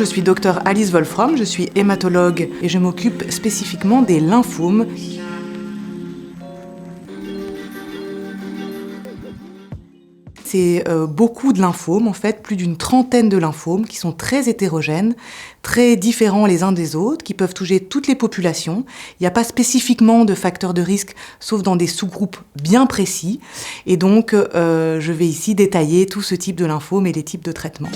Je suis Dr Alice Wolfram, je suis hématologue et je m'occupe spécifiquement des lymphomes. C'est beaucoup de lymphomes, en fait, plus d'une trentaine de lymphomes qui sont très hétérogènes, très différents les uns des autres, qui peuvent toucher toutes les populations. Il n'y a pas spécifiquement de facteurs de risque, sauf dans des sous-groupes bien précis. Et donc, je vais ici détailler tout ce type de lymphomes et les types de traitements.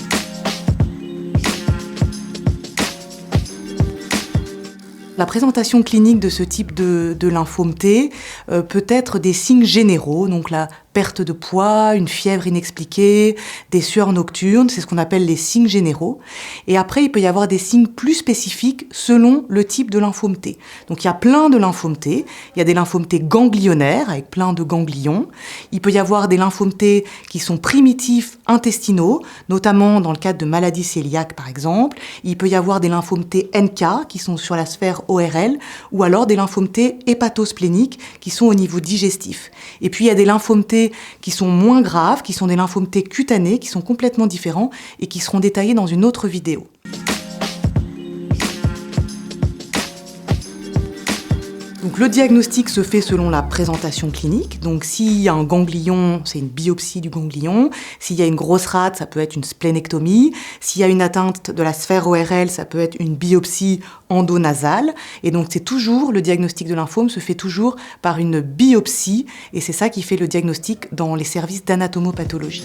La présentation clinique de ce type de lymphome T peut être des signes généraux, donc la perte de poids, une fièvre inexpliquée, des sueurs nocturnes, c'est ce qu'on appelle les signes généraux. Et après, il peut y avoir des signes plus spécifiques selon le type de lymphome T. Donc il y a plein de lymphomes T. Il y a des lymphomes T ganglionnaires avec plein de ganglions. Il peut y avoir des lymphomes T qui sont primitifs intestinaux, notamment dans le cadre de maladies cœliaques par exemple. Il peut y avoir des lymphomes T NK qui sont sur la sphère ORL, ou alors des lymphomes T hépatospléniques qui sont au niveau digestif. Et puis il y a des lymphomes T qui sont moins graves, qui sont des lymphomes T cutanés, qui sont complètement différents et qui seront détaillés dans une autre vidéo. Donc, le diagnostic se fait selon la présentation clinique. Donc, s'il y a un ganglion, c'est une biopsie du ganglion. S'il y a une grosse rate, ça peut être une splénectomie. S'il y a une atteinte de la sphère ORL, ça peut être une biopsie endonasale. Et donc, c'est toujours, le diagnostic de lymphome se fait toujours par une biopsie. Et c'est ça qui fait le diagnostic dans les services d'anatomopathologie.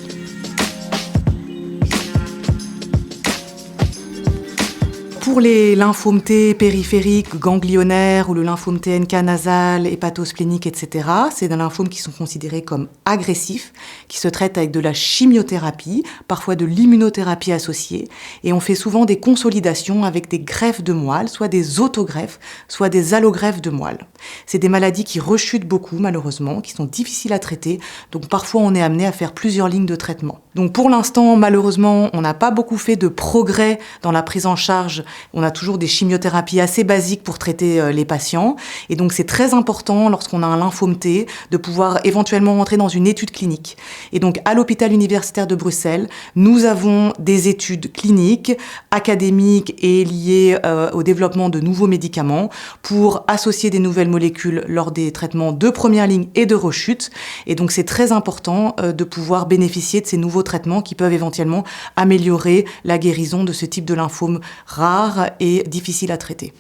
Pour les lymphomes T périphériques, ganglionnaires ou le lymphome T NK nasal, hépatosplénique, etc., c'est des lymphomes qui sont considérés comme agressifs, qui se traitent avec de la chimiothérapie, parfois de l'immunothérapie associée. Et on fait souvent des consolidations avec des greffes de moelle, soit des autogreffes, soit des allogreffes de moelle. C'est des maladies qui rechutent beaucoup, malheureusement, qui sont difficiles à traiter. Donc parfois, on est amené à faire plusieurs lignes de traitement. Donc pour l'instant, malheureusement, on n'a pas beaucoup fait de progrès dans la prise en charge. On a toujours des chimiothérapies assez basiques pour traiter les patients. Et donc, c'est très important, lorsqu'on a un lymphome T, de pouvoir éventuellement rentrer dans une étude clinique. Et donc, à l'hôpital universitaire de Bruxelles, nous avons des études cliniques, académiques et liées au développement de nouveaux médicaments pour associer des nouvelles molécules lors des traitements de première ligne et de rechute. Et donc, c'est très important de pouvoir bénéficier de ces nouveaux traitements qui peuvent éventuellement améliorer la guérison de ce type de lymphome rare et difficile à traiter.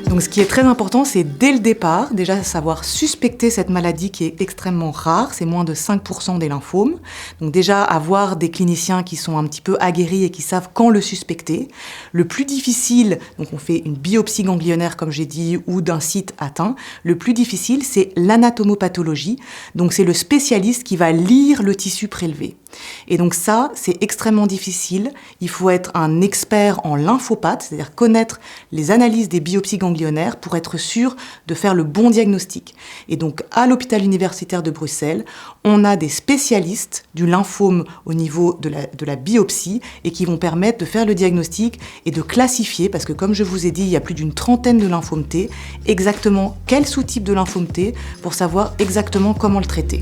Donc, ce qui est très important, c'est dès le départ, déjà savoir suspecter cette maladie qui est extrêmement rare, c'est moins de 5% des lymphomes. Donc déjà avoir des cliniciens qui sont un petit peu aguerris et qui savent quand le suspecter. Le plus difficile, donc on fait une biopsie ganglionnaire comme j'ai dit ou d'un site atteint. Le plus difficile, c'est l'anatomopathologie. Donc c'est le spécialiste qui va lire le tissu prélevé. Et donc ça, c'est extrêmement difficile. Il faut être un expert en lymphopathe, c'est-à-dire connaître les analyses des biopsies ganglionnaires pour être sûr de faire le bon diagnostic. Et donc, à l'hôpital universitaire de Bruxelles, on a des spécialistes du lymphome au niveau de la biopsie et qui vont permettre de faire le diagnostic et de classifier, parce que comme je vous ai dit, il y a plus d'une trentaine de lymphomes T, exactement quel sous-type de lymphome T pour savoir exactement comment le traiter.